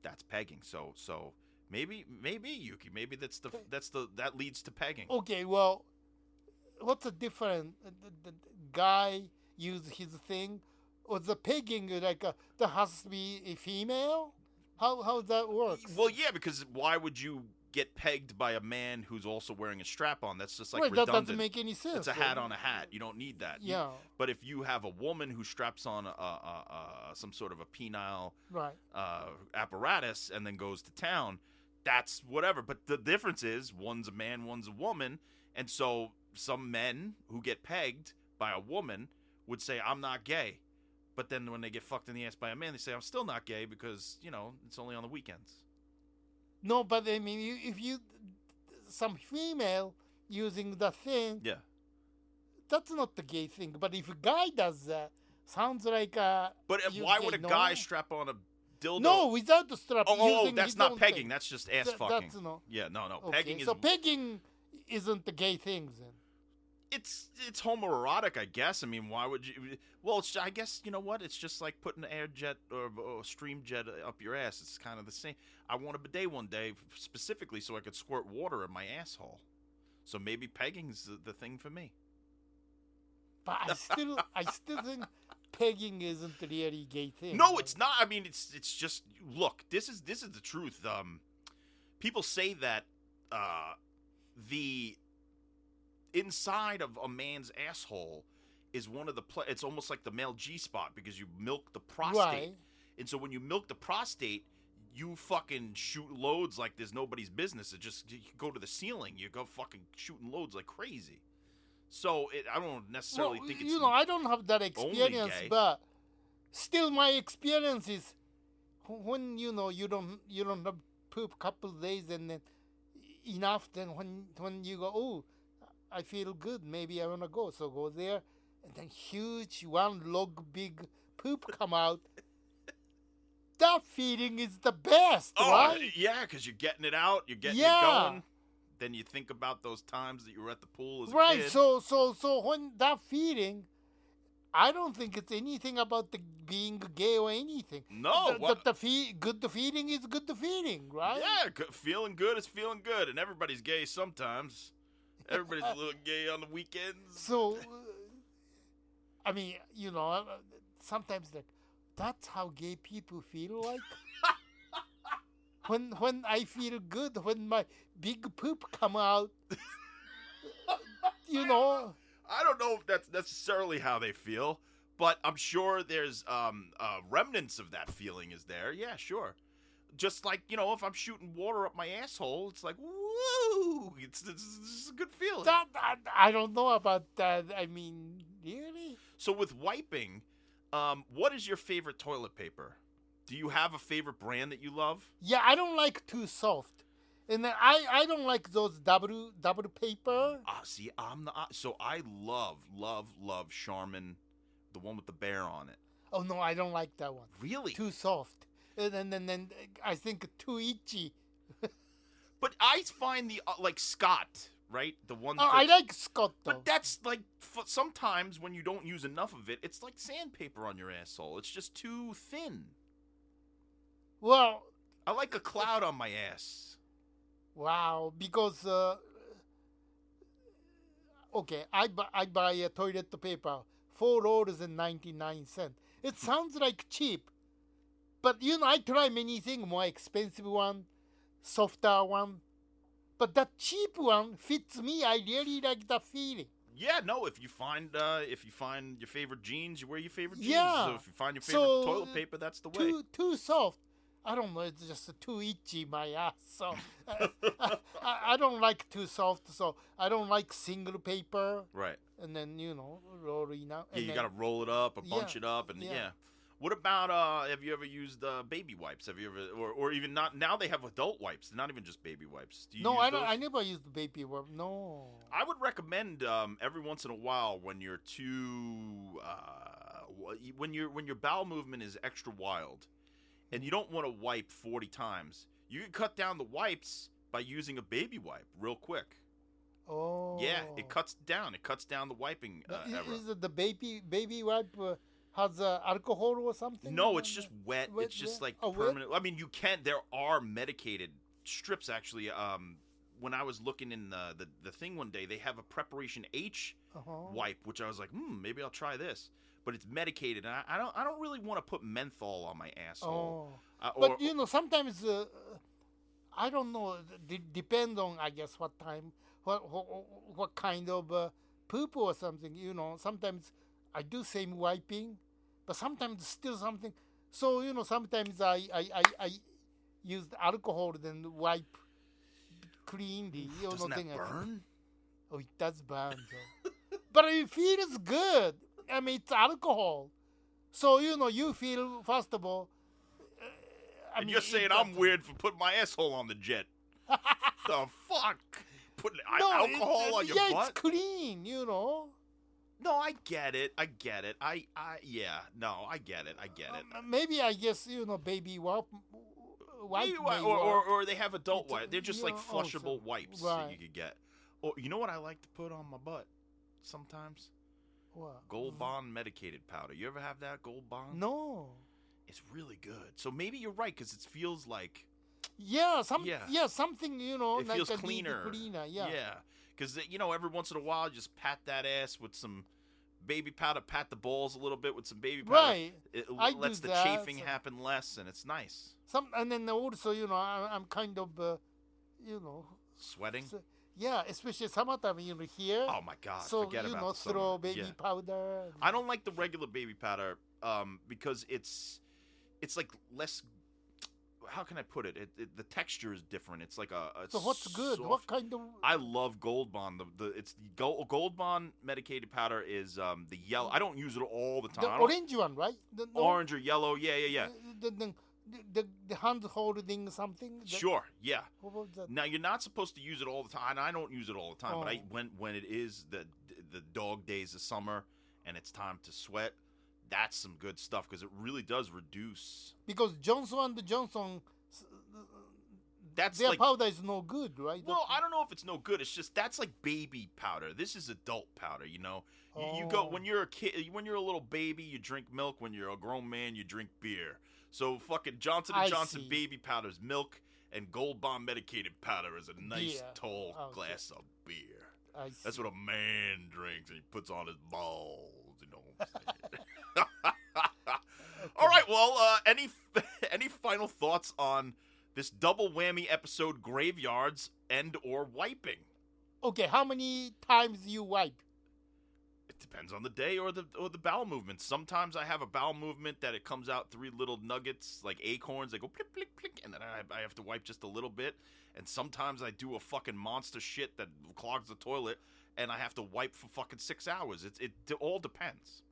that's pegging. So maybe Yuki, maybe that leads to pegging. Okay, well, what's the difference? The guy use his thing, or the pegging like there has to be a female? How that works? Well, yeah, because why would you get pegged by a man who's also wearing a strap on? That's just like right, that redundant. doesn't make any sense. It's a hat on a hat. You don't need that. Yeah. But if you have a woman who straps on some sort of a penile Right. apparatus and then goes to town, that's whatever. But the difference is one's a man, one's a woman, and so some men who get pegged by a woman would say, "I'm not gay," but then when they get fucked in the ass by a man, they say, "I'm still not gay because it's only on the weekends." No, but I mean, if some female using the thing, Yeah. that's not the gay thing. But if a guy does that, sounds like But you why gay, would a no? guy strap on a dildo? No, without the strap. Oh, using that's his not own pegging. thing. That's just ass Th- fucking. That's no. Yeah, no. Okay, Pegging is so pegging isn't the gay thing then. it's homoerotic, I guess. I mean, why would you? Well, I guess you know what? It's just like putting an air jet or a stream jet up your ass. It's kind of the same. I want a bidet one day specifically so I could squirt water in my asshole. So maybe pegging's the thing for me. But I still think pegging isn't really gay thing. No, it's not. I mean, it's just look. This is the truth. People say that the inside of a man's asshole is one of the it's almost like the male G spot because you milk the prostate. Right. And so when you milk the prostate, you fucking shoot loads like there's nobody's business. You go to the ceiling. You go fucking shooting loads like crazy. So I don't necessarily Well, think it's I don't have that experience, gay. but still, my experience is when you don't have poop couple days and then enough. Then when you go, oh, I feel good. Maybe I wanna go. So go there, and then huge one log big poop come out. That feeling is the best, Oh, right? yeah, because you're getting it out, you're getting Yeah. it going. Then you think about those times that you were at the pool as a Right. kid. So when that feeling, I don't think it's anything about the being gay or anything. No, The feeling is good. The feeling, right? yeah, feeling good is feeling good, and everybody's gay sometimes. Everybody's a little gay on the weekends. So, I mean, sometimes that's how gay people feel like. when I feel good, when my big poop come out, you know. I don't know if that's necessarily how they feel, but I'm sure there's remnants of that feeling is there. Yeah, sure. Just like, if I'm shooting water up my asshole, it's like, woo! It's a good feeling. That I don't know about that. I mean, really? So with wiping, what is your favorite toilet paper? Do you have a favorite brand that you love? Yeah, I don't like too soft, and then I don't like those double paper. See, so I love Charmin, the one with the bear on it. Oh no, I don't like that one. Really? Too soft, and then I think too itchy. But I find the like Scott, right? The one. Oh, I like Scott though. But that's like sometimes when you don't use enough of it, it's like sandpaper on your asshole. It's just too thin. Well, I like a cloud on my ass. wow, because okay, I buy a toilet paper, $4.99. It sounds like cheap, but I try many things, more expensive one, softer one, but that cheap one fits me. I really like the feeling. Yeah, no. If you find your favorite jeans, you wear your favorite jeans. Yeah. So if you find your favorite toilet paper, that's the way. Too soft. I don't know. It's just too itchy my ass. So I don't like too soft. So I don't like single paper. Right. And then rolling out. Yeah, you got to roll it up or bunch it up, and yeah. What about have you ever used baby wipes? Have you ever or even not? Now they have adult wipes. They're not even just baby wipes. Do you No, use I those? don't. I never used the baby wipe. No. I would recommend every once in a while when you're when your bowel movement is extra wild, and you don't want to wipe 40 times. You can cut down the wipes by using a baby wipe real quick. Oh. Yeah, it cuts down. It cuts down the wiping era. Is it the baby wipe has alcohol or something? No, it's just wet. It's just like wet? permanent. I mean, you can. There are medicated strips actually. When I was looking in the thing one day, they have a Preparation H wipe, which I was like, maybe I'll try this. But it's medicated, and I don't really want to put menthol on my asshole. But sometimes I don't know. Depend on, I guess, what time, what kind of poop or something. Sometimes I do same wiping, but sometimes still something. So sometimes I use alcohol then wipe cleanly. Doesn't that burn? Oh, it does burn, though. But it feels good. I mean, it's alcohol. So, you feel, first of all... and you're saying I'm weird for putting my asshole on the jet. The fuck? Putting alcohol on your butt? Yeah, it's clean, No, I get it. I get it. I get it. Maybe, I guess, baby wipe. Or they have adult wipes. They're just like flushable wipes that you could get. Or you know what I like to put on my butt sometimes? What? Gold Bond medicated powder. You ever have that Gold Bond? No. It's really good. So maybe you're right because it feels like. Yeah, something It like feels a cleaner. Yeah. Yeah, because every once in a while, just pat that ass with some baby powder. Pat the balls a little bit with some baby powder. Right. It I lets do the that, chafing so- happen less, and it's nice. And then also, I'm kind of, Sweating. yeah, especially summertime, here. Oh my God! So, forget about the throw summer. baby Yeah. powder. I don't like the regular baby powder because it's like less. How can I put it? The texture is different. It's like a So what's good? soft- What kind of... I love Gold Bond. It's the Gold Bond medicated powder is the yellow. I don't use it all the time. The orange one, right? Orange or yellow. Yeah. The hand holding something? Sure. Yeah. What was that? Now you're not supposed to use it all the time. And I don't use it all the time. But when it is the dog days of summer and it's time to sweat, that's some good stuff because it really does reduce. Because Johnson & Johnson, That's their like powder is no good, right? well, I don't know if it's no good. It's just that's like baby powder. This is adult powder. You go when you're a kid, when you're a little baby, you drink milk. When you're a grown man, you drink beer. So fucking Johnson I & Johnson see. baby powder is milk, and Gold Bond medicated powder is a nice Beer. tall Okay. glass of beer. I see. That's what a man drinks, and he puts on his balls. You know what I'm saying? All right. Well, any final thoughts on This double whammy episode: graveyards and or wiping. Okay, how many times you wipe? It depends on the day or the bowel movement. Sometimes I have a bowel movement that it comes out 3 little nuggets like acorns. They go plick plick plick, and then I have to wipe just a little bit. And sometimes I do a fucking monster shit that clogs the toilet, and I have to wipe for fucking 6 hours. It all depends.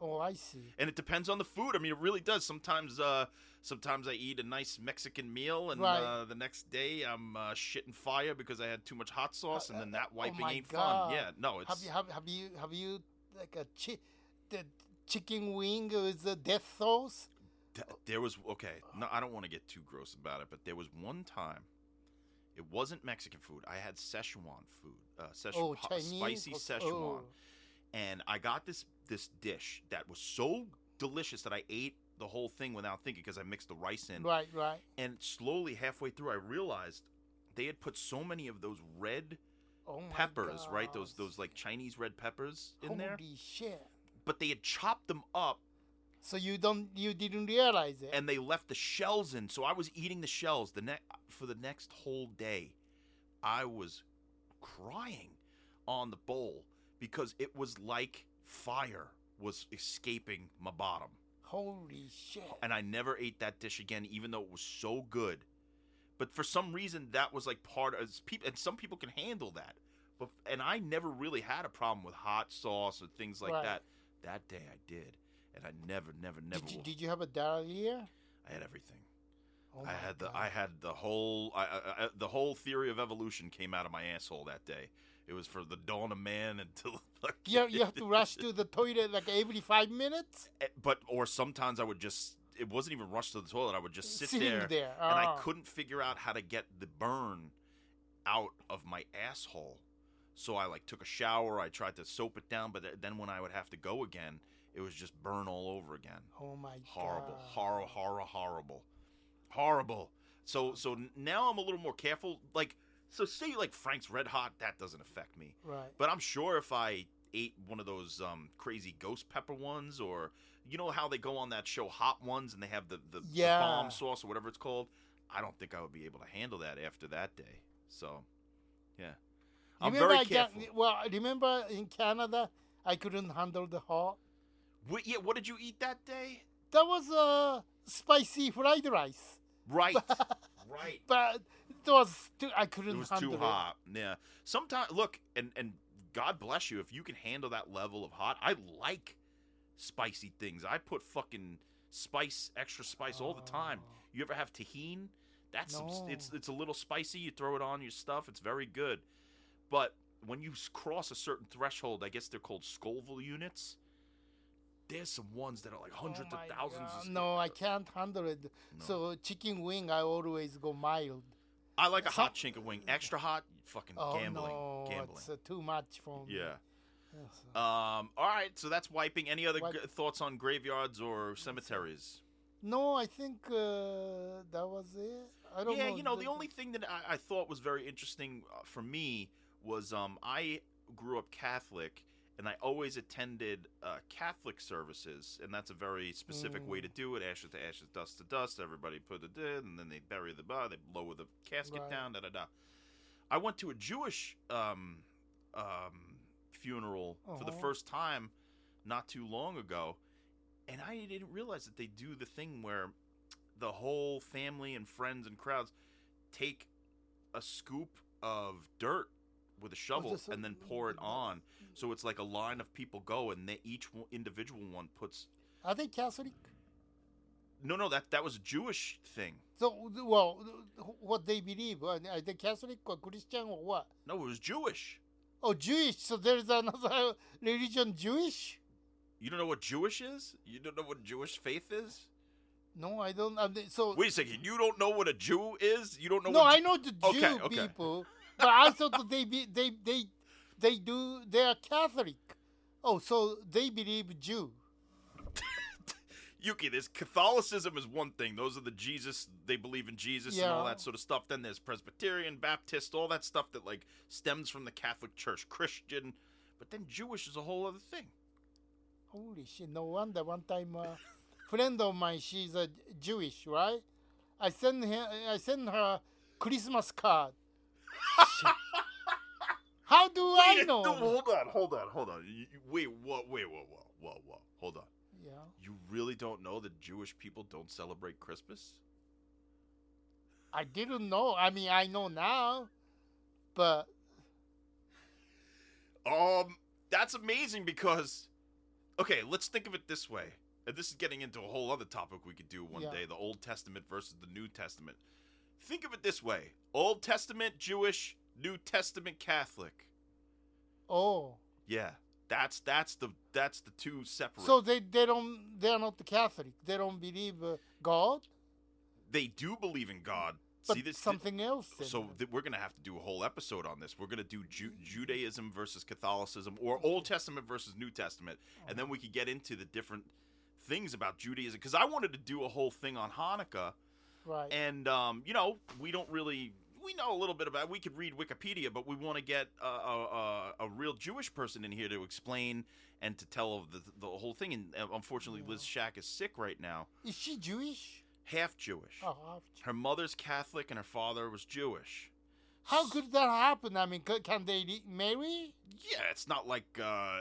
Oh, I see. And it depends on the food. I mean, it really does. Sometimes I eat a nice Mexican meal, and Right. the next day I'm shitting fire because I had too much hot sauce, and then that wiping my ain't God. fun. Yeah, no, it's Have you like the chicken wing with the death sauce? there was okay. No, I don't want to get too gross about it, but there was one time. It wasn't Mexican food. I had Szechuan food, Chinese. spicy Szechuan, and I got this dish that was so delicious that I ate the whole thing without thinking because I mixed the rice in. Right, right. And slowly, halfway through, I realized they had put so many of those red Oh my peppers, right? gosh. Those like Chinese red peppers in there. Holy shit! But they had chopped them up So you didn't realize it. and they left the shells in. So I was eating the shells for the next whole day. I was crying on the bowl because it was like fire was escaping my bottom. Holy shit! And I never ate that dish again, even though it was so good. But for some reason, that was like part of people, and some people can handle that. And I never really had a problem with hot sauce or things like Right. that. That day I did, and I never will. Did you have a diarrhea? I had everything. Oh I my had God. the whole theory of evolution came out of my asshole that day. It was for the dawn of man until. You have to rush to the toilet like every 5 minutes. Or sometimes I would just. It wasn't even rush to the toilet. I would just sit Sitting there, there. and I Ah. couldn't figure out how to get the burn out of my asshole. So I like took a shower. I tried to soap it down, but then when I would have to go again, it was just burn all over again. Oh my Horrible, God. horrible. So now I'm a little more careful. Like, so say like Frank's Red Hot, that doesn't affect me. Right. But I'm sure if I ate one of those crazy ghost pepper ones, or you know how they go on that show Hot Ones and they have the Yeah. bomb sauce or whatever it's called, I don't think I would be able to handle that after that day. So, yeah. I'm Remember very careful. remember in Canada, I couldn't handle the hot. What did you eat that day? That was spicy fried rice, Right. Right. but it was I couldn't It was handle too hot. Yeah. Sometimes, look, and God bless you if you can handle that level of hot. I like spicy things. I put fucking extra spice all the time. Oh. You ever have tahini? That's No. it's a little spicy. You throw it on your stuff. It's very good. But when you cross a certain threshold, I guess they're called Scoville units. There's some ones that are like hundreds Oh of my thousands. God. Of No, I can't handle it. No. So chicken wing, I always go mild. I like a Some- hot chicken wing. Extra hot, fucking Oh gambling. no, Gambling. it's too much for me. Yeah. Yes. All right, so that's wiping. Any other Wipe- thoughts on graveyards or cemeteries? No, I think that was it. I don't know. Yeah, the only thing that I thought was very interesting for me was I grew up Catholic, and I always attended Catholic services, and that's a very specific way to do it: ashes to ashes, dust to dust. Everybody put it in, and then they bury the body, they lower the casket Right. down. Da da da. I went to a Jewish funeral for the Uh-huh. first time not too long ago, and I didn't realize that they do the thing where the whole family and friends and crowds take a scoop of dirt with a shovel this a- and then pour it on. So it's like a line of people go, and each individual one puts. Are they Catholic? No, that was a Jewish thing. So, well, what they believe? Are they Catholic or Christian or what? No, it was Jewish. Oh, Jewish. So there's another religion, Jewish? You don't know what Jewish is? You don't know what Jewish faith is? No, I don't. So Wait a second. You don't know what a Jew is? You don't know? no, what I know the Jew Okay. people, but I thought that they are Catholic. Oh, so they believe Jew. Yuki, there's Catholicism is one thing. Those are the Jesus, they believe in Jesus and all Yeah. that sort of stuff. Then there's Presbyterian, Baptist, all that stuff that like stems from the Catholic Church, Christian. But then Jewish is a whole other thing. Holy shit! No wonder. One time, friend of mine, she's a Jewish, right? I send her Christmas card. How do I know? No, hold on. Wait, what? Wait, whoa. Hold on. Yeah. You really don't know that Jewish people don't celebrate Christmas? I didn't know. I mean, I know now, but That's amazing because, okay, let's think of it this way. And this is getting into a whole other topic we could do one day: the Old Testament versus the New Testament. Think of it this way: Old Testament Jewish, New Testament Catholic. oh, Yeah, that's the two separate. so they're not the Catholic. They don't believe God, They do believe in God. but See this something else. then. So we're gonna have to do a whole episode on this. We're gonna do Judaism versus Catholicism, or Old Testament versus New Testament, and then we could get into the different things about Judaism. Because I wanted to do a whole thing on Hanukkah, right? and we don't really. We know a little bit about it. We could read Wikipedia, but we want to get a real Jewish person in here to explain and to tell the whole thing. And unfortunately, Liz Shack is sick right now. Is she Jewish? Half Jewish. Oh, Her mother's Catholic and her father was Jewish. how could that happen? I mean, can they marry? Yeah, it's not like a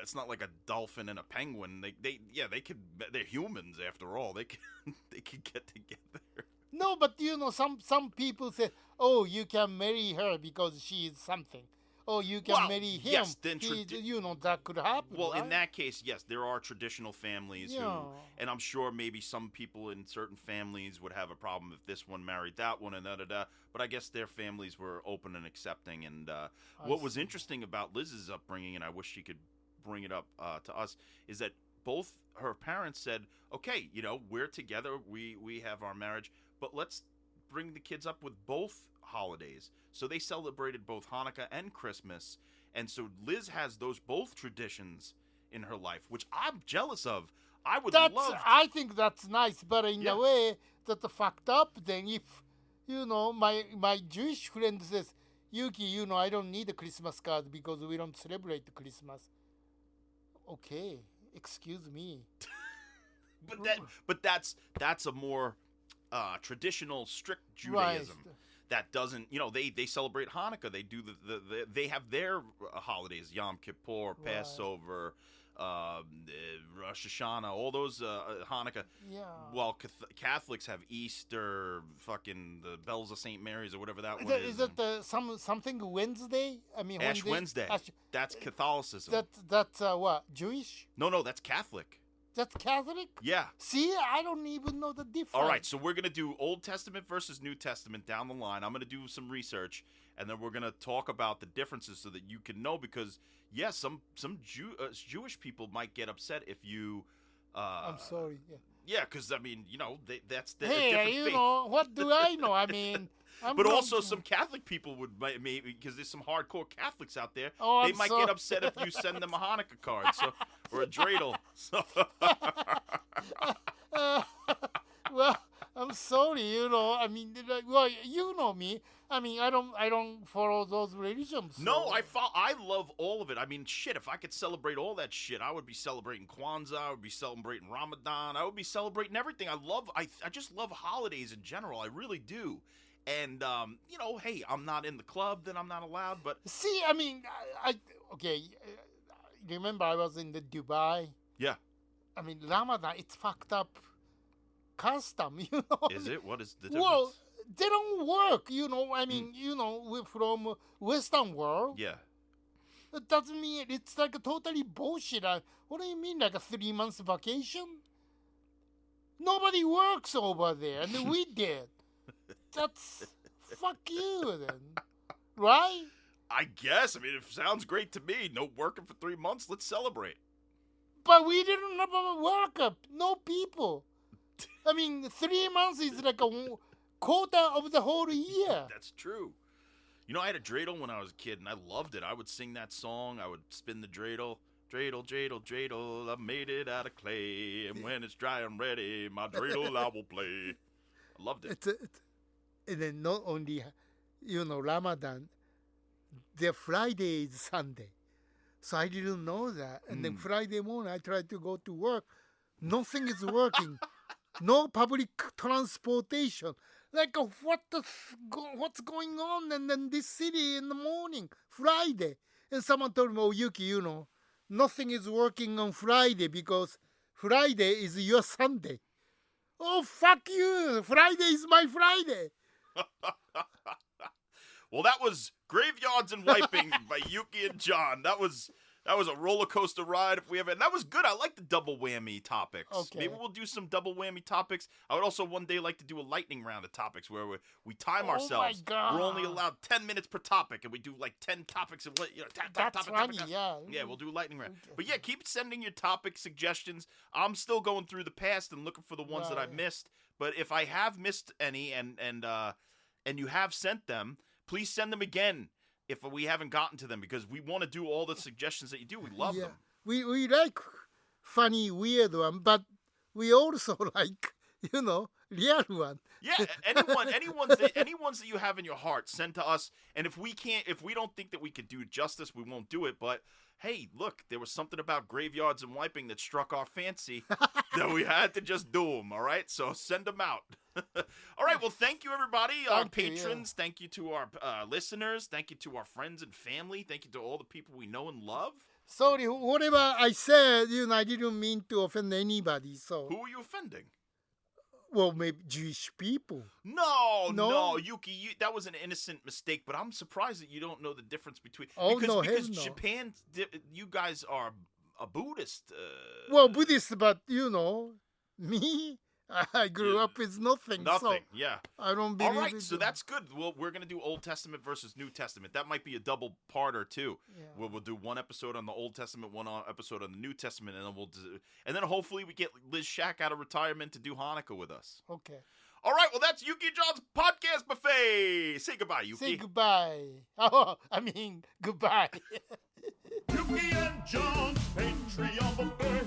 dolphin and a penguin. They could. They're humans after all. They could get together. No, but some people say, "Oh, you can marry her because she is something." Oh, you can marry him. Yes, then that could happen. Well, right? in that case, yes, there are traditional families who, and I'm sure maybe some people in certain families would have a problem if this one married that one and da. But I guess their families were open and accepting. And what was interesting about Liz's upbringing, and I wish she could bring it up to us, is that both her parents said, "Okay, we're together, we have our marriage, but let's bring the kids up with both holidays." So they celebrated both Hanukkah and Christmas, and so Liz has those both traditions in her life, which I'm jealous of. I would love. I think that's nice, but in a way that's fucked up. Then if my Jewish friend says, "Yuki, I don't need a Christmas card because we don't celebrate Christmas." Okay, excuse me. but that's a more traditional, strict Judaism. Right. That doesn't, they celebrate Hanukkah. They do they have their holidays: Yom Kippur, Passover, Rosh Hashanah, all those Hanukkah. Yeah. While Catholics have Easter, fucking the Bells of St. Mary's or whatever that one is. Is it something Wednesday? I mean, Ash Wednesday. That's Catholicism. That's what, Jewish? No, that's Catholic. That's Catholic? Yeah. See, I don't even know the difference. All right, so we're going to do Old Testament versus New Testament down the line. I'm going to do some research, and then we're going to talk about the differences so that you can know, because, some Jewish people might get upset if you... I'm sorry. Yeah, because, I mean, that's the hey, different faith. What do I know? I mean... But also some Catholic people would maybe, because there's some hardcore Catholics out there. Oh, they might get upset if you send them a Hanukkah card or a dreidel. So. Well, I'm sorry. I mean, you know me. I mean, I don't follow those religions. So. No, I love all of it. I mean, shit, if I could celebrate all that shit, I would be celebrating Kwanzaa. I would be celebrating Ramadan. I would be celebrating everything. I just love holidays in general. I really do. And, hey, I'm not in the club, then I'm not allowed, but... See, I mean, remember I was in the Dubai? Yeah. I mean, Ramadan, it's fucked up custom, Is it? What is the difference? Well, they don't work, I mean, we're from Western world. Yeah. It doesn't mean, it's like a totally bullshit. What do you mean, like a 3 months vacation? Nobody works over there, and we did. That's fuck you then, right? I guess. I mean, it sounds great to me. No working for 3 months. Let's celebrate. But we didn't have a workup. No people. I mean, 3 months is like a quarter of the whole year. That's true. I had a dreidel when I was a kid, and I loved it. I would sing that song. I would spin the dreidel. Dreidel, dreidel, dreidel, I made it out of clay. And when it's dry and ready, my dreidel I will play. I loved it. And then not only, Ramadan, their Friday is Sunday. So I didn't know that. And then Friday morning, I tried to go to work. Nothing is working. No public transportation. like what's going on and then this city in the morning, Friday. And someone told me, oh, Yuki, nothing is working on Friday because Friday is your Sunday. Oh, fuck you. Friday is my Friday. Well, that was Graveyards and Wiping by Yuki and John. That was a roller coaster ride if we ever. And that was good. I like the double whammy topics. Okay. Maybe we'll do some double whammy topics. I would also one day like to do a lightning round of topics where we time ourselves. My God. We're only allowed 10 minutes per topic, and we do like 10 topics of That's funny, yeah. Yeah, we'll do a lightning round. Okay. But yeah, keep sending your topic suggestions. I'm still going through the past and looking for the ones that I've missed. But if I have missed any and you have sent them, please send them again if we haven't gotten to them, because we want to do all the suggestions that you do. We love them. We like funny, weird one, but we also like, real one. Yeah, anyone's that you have in your heart, send to us. And if we don't think that we could do justice, we won't do it. But hey, look, there was something about Graveyards and Wiping that struck our fancy that we had to just do them. All right, so send them out. All right, well, thank you, everybody, our patrons. Thank you to our listeners. Thank you to our friends and family. Thank you to all the people we know and love. Sorry, whatever I said, I didn't mean to offend anybody. So Who are you offending? Well, maybe Jewish people. No, Yuki, that was an innocent mistake. But I'm surprised that you don't know the difference between. Because Japan, you guys are a Buddhist. Well, Buddhist, but me, I grew up with nothing. So yeah. I don't believe. All right, so that's good. Well, we're gonna do Old Testament versus New Testament. That might be a double parter too. Yeah. Where we'll do one episode on the Old Testament, one episode on the New Testament, and then hopefully we get Liz Shack out of retirement to do Hanukkah with us. Okay. All right, well, that's Yuki John's podcast buffet. Say goodbye, Yuki. Say goodbye. Oh, goodbye. Yuki and John's Patreon buffet.